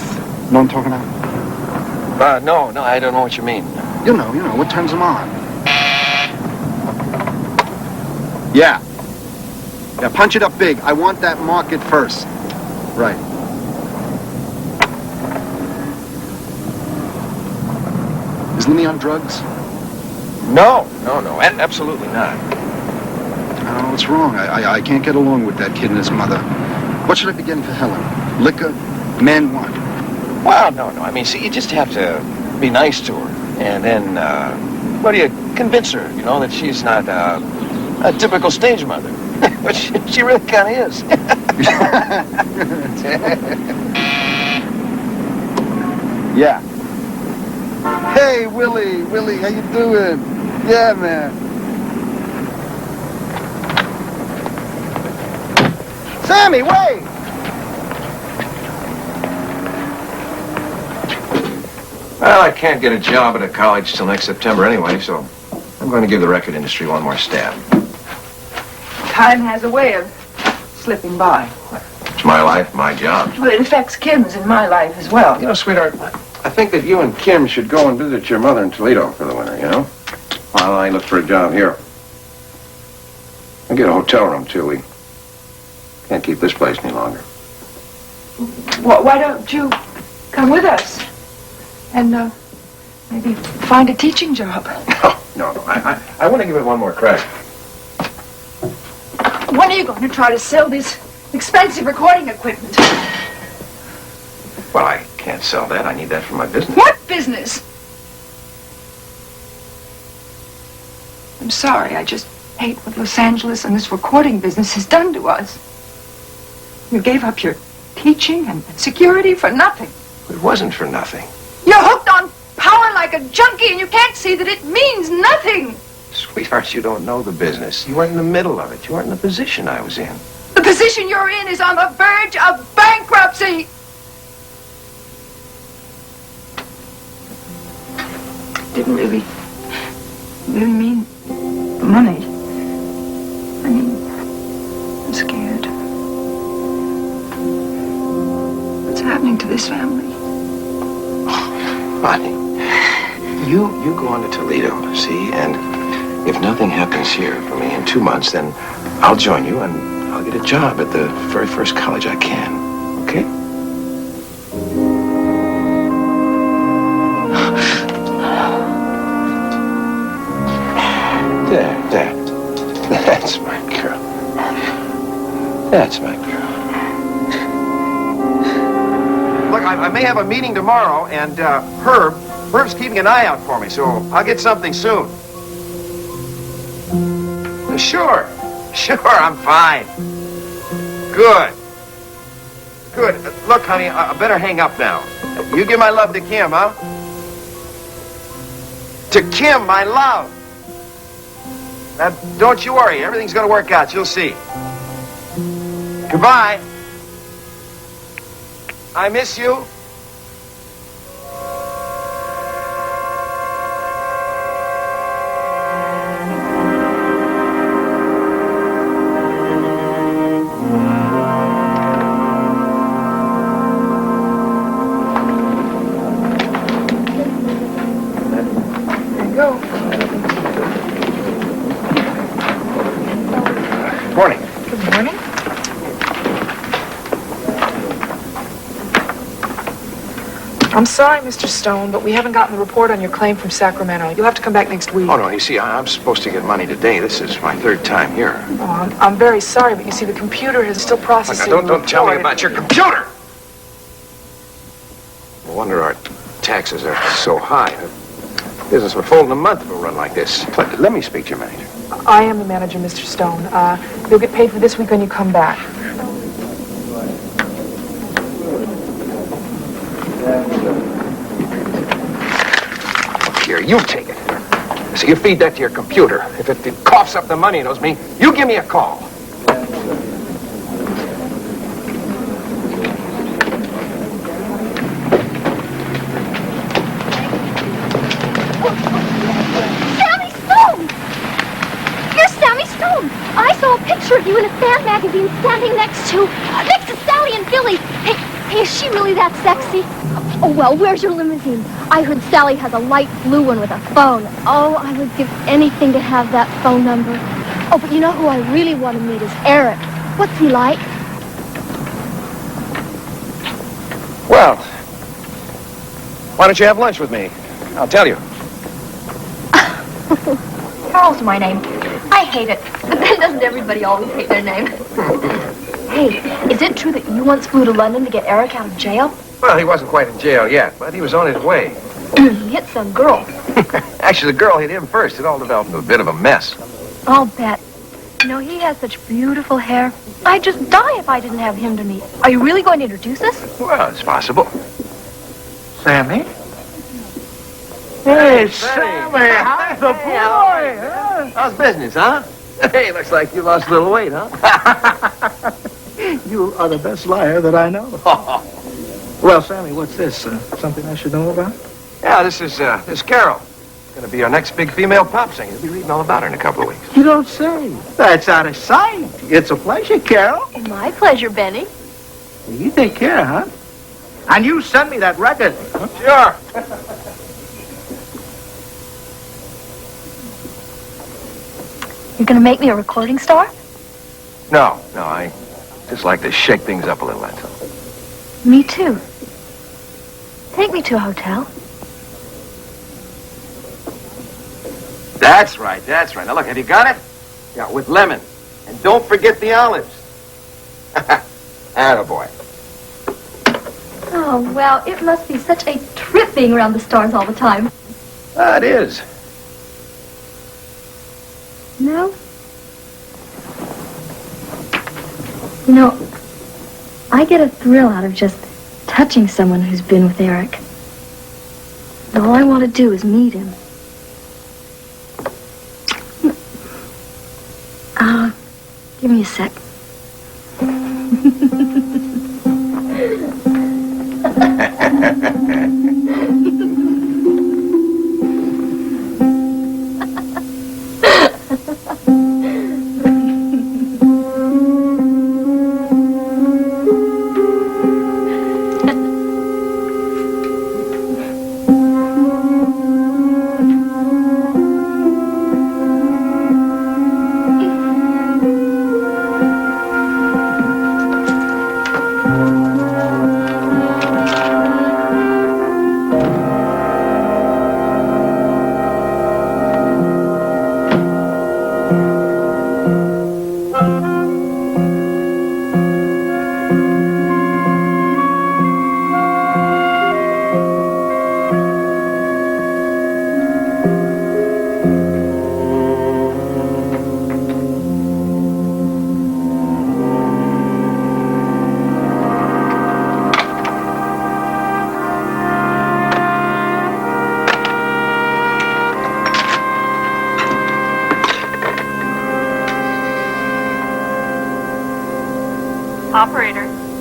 Know what I'm talking about? No, I don't know what you mean. You know, what turns them on? Yeah, punch it up big. I want that market first. Right. Is Lenny on drugs? No, absolutely not. Oh, what's wrong? I can't get along with that kid and his mother. What should I be getting for Helen? Liquor? Men what? Well, no. I mean, see, you just have to be nice to her. And then, you convince her, that she's not a typical stage mother. But she really kind of is. Yeah. Hey, Willie, how you doing? Yeah, man. Sammy, wait! Well, I can't get a job at a college till next September anyway, so I'm going to give the record industry one more stab. Time has a way of slipping by. It's my life, my job. Well, it affects Kim's and my life as well. Sweetheart, I think that you and Kim should go and visit your mother in Toledo for the winter, While I look for a job here. I'll get a hotel room, too. We can't keep this place any longer. Why don't you come with us and maybe find a teaching job? No. I want to give it one more crack. When are you going to try to sell this expensive recording equipment? Well, I can't sell that. I need that for my business. What business? I'm sorry, I just hate what Los Angeles and this recording business has done to us. You gave up your teaching and security for nothing. It wasn't for nothing. You're hooked on power like a junkie and you can't see that it means nothing. Sweetheart, you don't know the business. You weren't in the middle of it. You weren't in the position I was in. The position you're in is on the verge of bankruptcy. Didn't really mean the money. I mean, I'm scared. What's happening to this family? Honey, you go on to Toledo, see, and if nothing happens here for me in 2 months, then I'll join you and I'll get a job at the very first college I can, okay? There. That's my girl. That's my girl. Look, I may have a meeting tomorrow, and Herb's keeping an eye out for me, so I'll get something soon. Sure, I'm fine. Good. Look, honey, I better hang up now. You give my love to Kim, huh? To Kim, my love. Now, don't you worry. Everything's going to work out. You'll see. Goodbye. I miss you. Morning. Good morning. I'm sorry, Mr. Stone, but we haven't gotten the report on your claim from Sacramento. You'll have to come back next week. Oh, no, you see, I'm supposed to get money today. This is my third time here. Oh, I'm very sorry, but you see, the computer is still processing. Look, now, don't tell me about your computer! No wonder our taxes are so high. The business would fold in a month if it run like this. Let me speak to your manager. I am the manager, Mr. Stone. You'll get paid for this week when you come back. Here, you take it. So you feed that to your computer. If it coughs up the money it owes me, you give me a call. Sammy Stone! You're Sammy Stone! I saw a picture of you in a fan magazine standing next to Sally and Billy. Hey, is she really that sexy? Oh, well, where's your limousine? I heard Sally has a light blue one with a phone. Oh, I would give anything to have that phone number. Oh, but you know who I really want to meet is Eric. What's he like? Well, why don't you have lunch with me? I'll tell you. Carol's my name. I hate it. But then doesn't everybody always hate their name? Hey, is it true that you once flew to London to get Eric out of jail? Well, he wasn't quite in jail yet, but he was on his way. He hit some girl. Actually, the girl hit him first. It all developed into a bit of a mess. I'll bet. You know, he has such beautiful hair. I'd just die if I didn't have him to meet. Are you really going to introduce us? Well, it's possible. Sammy? Hey, Sammy, how's the boy? How's business, huh? Hey, looks like you lost a little weight, huh? You are the best liar that I know. Well, Sammy, what's this? Something I should know about? Yeah, this is Carol. Going to be our next big female pop singer. You'll be reading all about her in a couple of weeks. You don't say. That's out of sight. It's a pleasure, Carol. My pleasure, Benny. You take care, huh? And you send me that record. Huh? Sure. You're going to make me a recording star? No, I just like to shake things up a little, that's all. Me too. Take me to a hotel. That's right. Now, look, have you got it? Yeah, with lemon. And don't forget the olives. Attaboy. Oh, well, it must be such a trip being around the stars all the time. It is. No? You know, I get a thrill out of just touching someone who's been with Eric. And all I want to do is meet him. Give me a sec.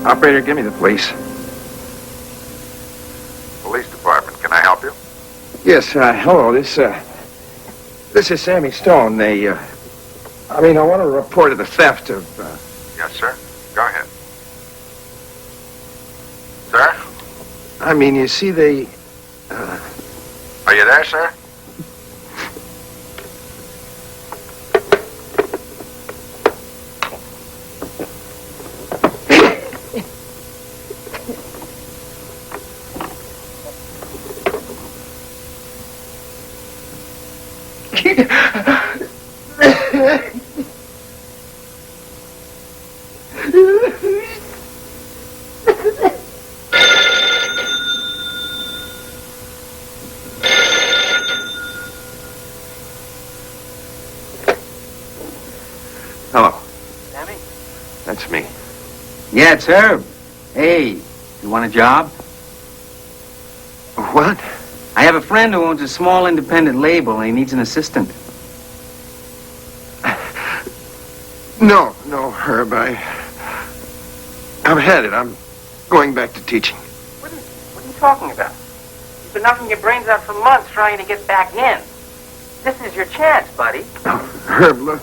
Operator, give me the police. Police department, can I help you? Yes, hello. This is Sammy Stone. I want to report of the theft of, Yes, sir. Go ahead. Sir? you see, they, Are you there, sir? Hello. Sammy? That's me. Yeah, it's Herb. Hey, you want a job? What? I have a friend who owns a small independent label and he needs an assistant. No, Herb, I'm headed. I'm going back to teaching. What are you talking about? You've been knocking your brains out for months trying to get back in. This is your chance, buddy. Herb, look,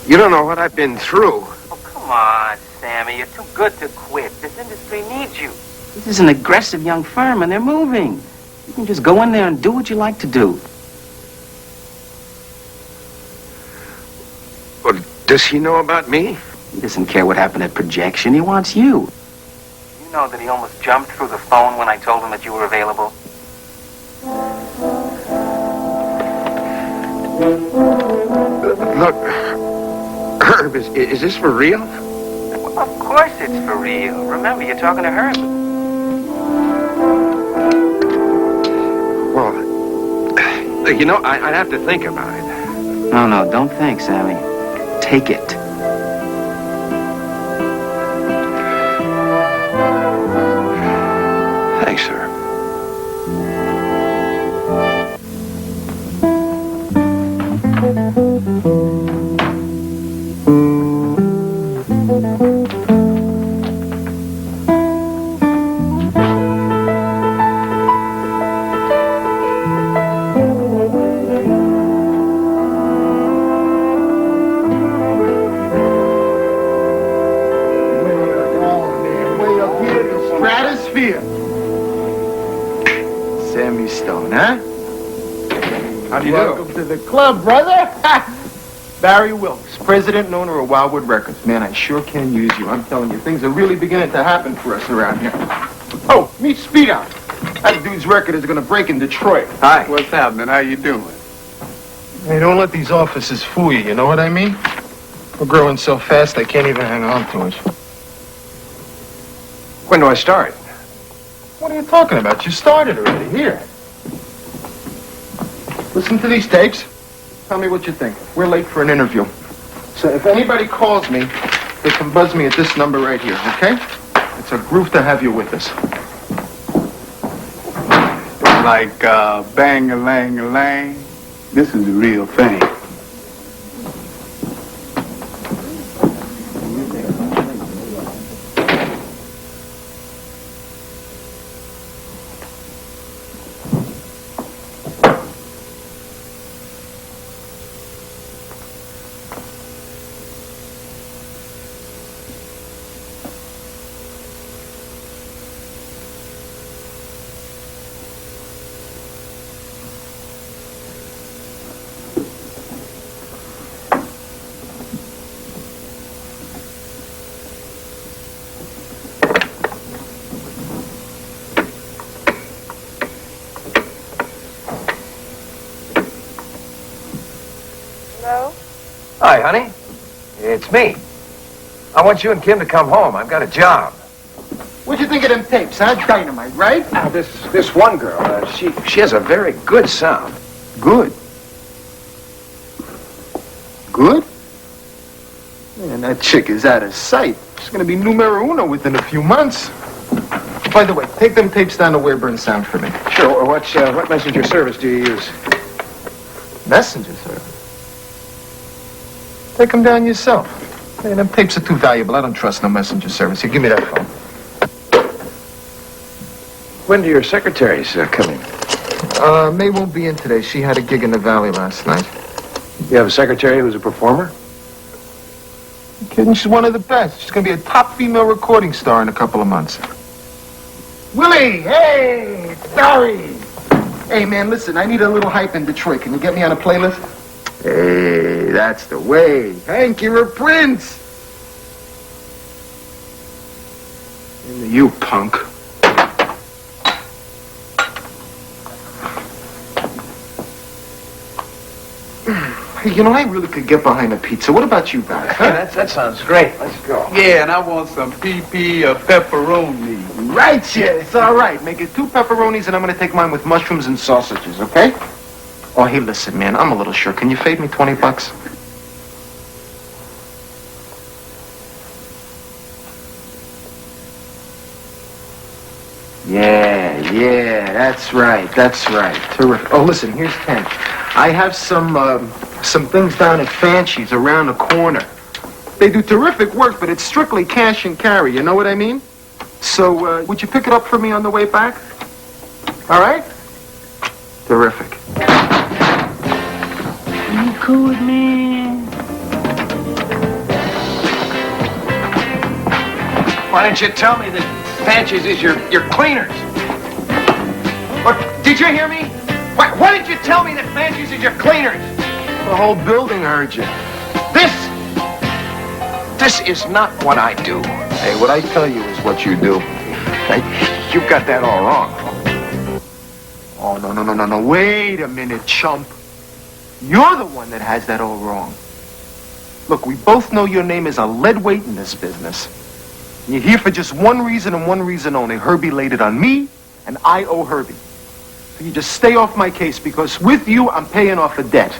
you don't know what I've been through. Oh, come on, Sammy. You're too good to quit. This industry needs you. This is an aggressive young firm, and they're moving. You can just go in there and do what you like to do. Well, does he know about me? He doesn't care what happened at projection. He wants you. You know that he almost jumped through the phone when I told him that you were available? Look, Herb, is this for real? Well, of course it's for real. Remember, you're talking to Herb. Well, I'd have to think about it. No, don't think, Sammy. Take it. Thanks, sir. Stratosphere. Sammy Stone, huh? How do you Welcome to the club, brother. Barry Wilkes, president and owner of Wildwood Records. Man, I sure can use you. I'm telling you, things are really beginning to happen for us around here. Oh, meet Speedout. That dude's record is going to break in Detroit. Hi. What's happening? How you doing? Hey, don't let these offices fool you, you know what I mean? We're growing so fast I can't even hang on to it. When do I start? What are you talking about? You started already. Here. Listen to these tapes. Tell me what you think. We're late for an interview. So if anybody calls me, they can buzz me at this number right here, okay? It's a groove to have you with us. Like bang-a-lang-a-lang. This is the real thing. Hello? Hi, honey. It's me. I want you and Kim to come home. I've got a job. What'd you think of them tapes, huh? Dynamite, right? Now, this one girl, she has a very good sound. Good. Good? Man, that chick is out of sight. She's gonna be numero uno within a few months. By the way, take them tapes down to Weyburn Sound for me. Sure. What messenger service do you use? Messenger service? Take them down yourself. Hey, them tapes are too valuable. I don't trust no messenger service. Here, give me that phone. When do your secretaries come in? May won't be in today. She had a gig in the Valley last night. You have a secretary who's a performer? You kidding? She's one of the best. She's going to be a top female recording star in a couple of months. Willie, hey, sorry. Hey, man, listen, I need a little hype in Detroit. Can you get me on a playlist? Hey, that's the way. Hank, you're a prince. You punk. Hey, you know, I really could get behind a pizza. What about you guys? Huh? Yeah, that sounds great. Let's go. Yeah, and I want some PP pepperoni. Righteous. All right, make it 2 pepperonis, and I'm going to take mine with mushrooms and sausages, okay? Oh, hey, listen, man, I'm a little short. Can you fade me $20? Yeah, that's right. Terrific. Oh, listen, here's 10. I have some things down at Fancy's around the corner. They do terrific work, but it's strictly cash and carry, you know what I mean? So, would you pick it up for me on the way back? All right? Terrific. You cool with me? Why didn't you tell me that Fancy's is your cleaners? What? Did you hear me? Why didn't you tell me that Fancy's is your cleaners? The whole building heard you. This is not what I do. Hey, what I tell you is what you do. Hey, you've got that all wrong. Oh, no. Wait a minute, chump. You're the one that has that all wrong. Look, we both know your name is a lead weight in this business. You're here for just one reason and one reason only. Herbie laid it on me, and I owe Herbie. So you just stay off my case, because with you, I'm paying off a debt.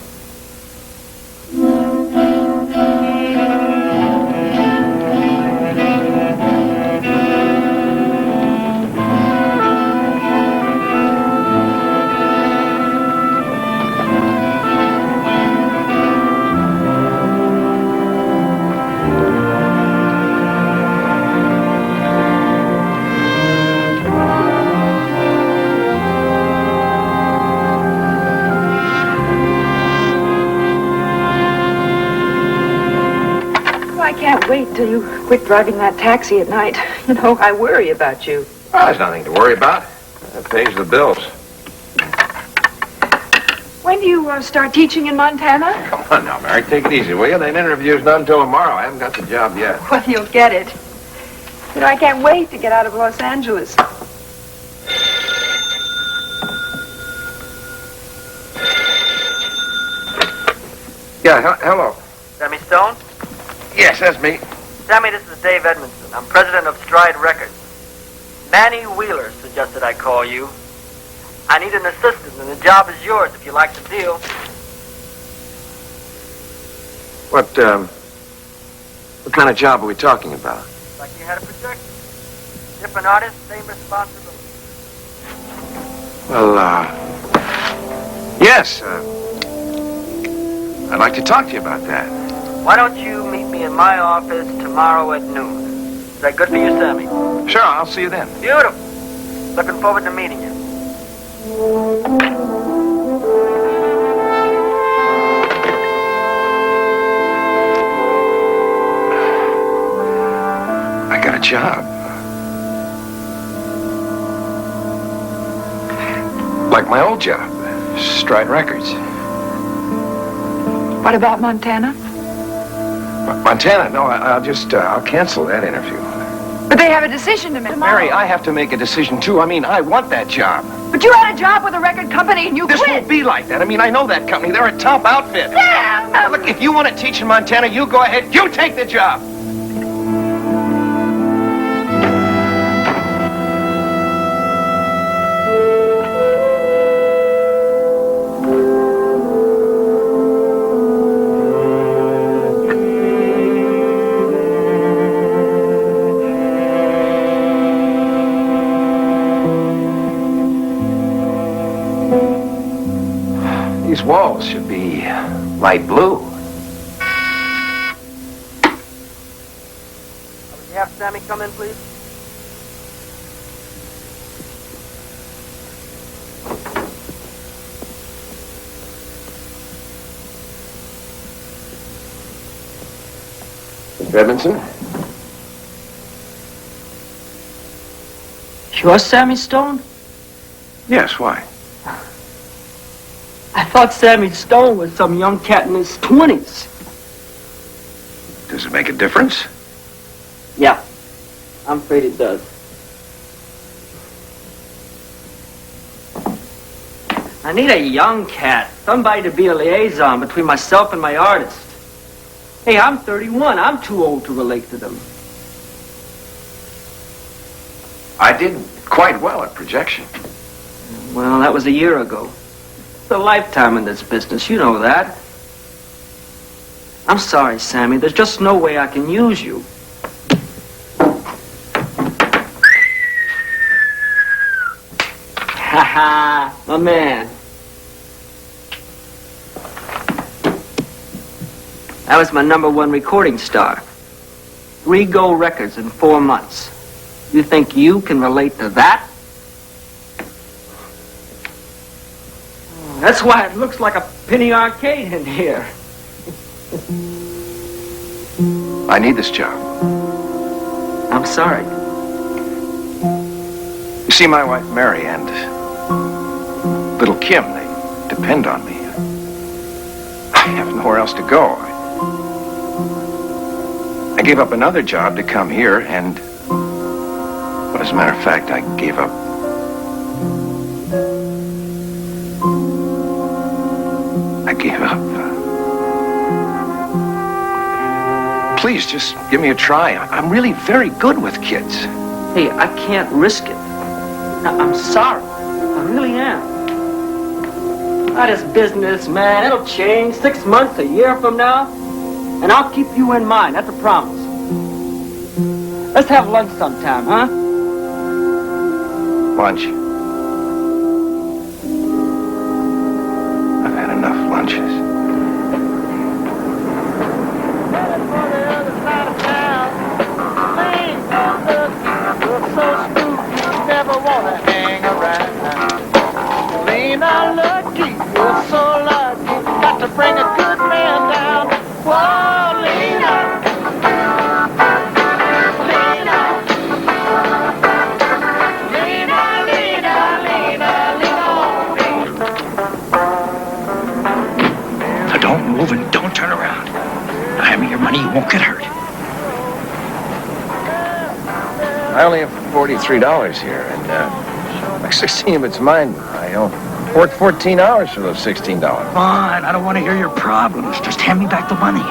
Wait till you quit driving that taxi at night. You know, I worry about you. Well, there's nothing to worry about. That pays the bills. When do you start teaching in Montana? Come on now, Mary. Take it easy, will you? That interview's not until tomorrow. I haven't got the job yet. Well, you'll get it. You know, I can't wait to get out of Los Angeles. Yeah, hello. Sammy Stone? Yes, that's me. Sammy, this is Dave Edmondson. I'm president of Stride Records. Manny Wheeler suggested I call you. I need an assistant, and the job is yours if you like the deal. What kind of job are we talking about? Like you had a projection. Different artists, same responsibility. Well, yes. I'd like to talk to you about that. Why don't you meet me in my office tomorrow at noon? Is that good for you, Sammy? Sure, I'll see you then. Beautiful. Looking forward to meeting you. I got a job. Like my old job, Stride Records. What about Montana? Montana? No, I'll cancel that interview. But they have a decision to make tomorrow. Mary, I have to make a decision too. I mean, I want that job. But you had a job with a record company and you This quit. won't be like that. I mean, I know that company. They're a top outfit. Damn! Now, look, if you want to teach in Montana, you go ahead. You take the job. These walls should be light blue. Sammy come in, please? Mr. Edmondson? You're Sammy Stone? Yes, why? I thought Sammy Stone was some young cat in his 20s. Does it make a difference? Yeah, I'm afraid it does. I need a young cat, somebody to be a liaison between myself and my artist. Hey, I'm 31. I'm too old to relate to them. I did quite well at projection. Well, that was a year ago. It's a lifetime in this business, you know that. I'm sorry, Sammy. There's just no way I can use you. Ha ha, my man. That was my #1 recording star. 3 gold records in 4 months. You think you can relate to that? That's why it looks like a penny arcade in here. I need this job. I'm sorry. You see, my wife Mary and little Kim, they depend on me. I have nowhere else to go. I gave up another job to come here, and, well, as a matter of fact, I gave up. Please, just give me a try. I'm really very good with kids. Hey, I can't risk it. I'm sorry. I really am. That is business, man. It'll change 6 months, a year from now. And I'll keep you in mind. That's a promise. Let's have lunch sometime, huh? Lunch? I've had enough lunches. Bring a good man down. Whoa, Lena. Lena. Lena, Lena, Lena, Lena. Now don't move and don't turn around. Now hand me your money, you won't get hurt. I only have $43 here, and like 16 of it's mine. I worked 14 hours for those $16. Fine, I don't want to hear your problems. Just hand me back the money.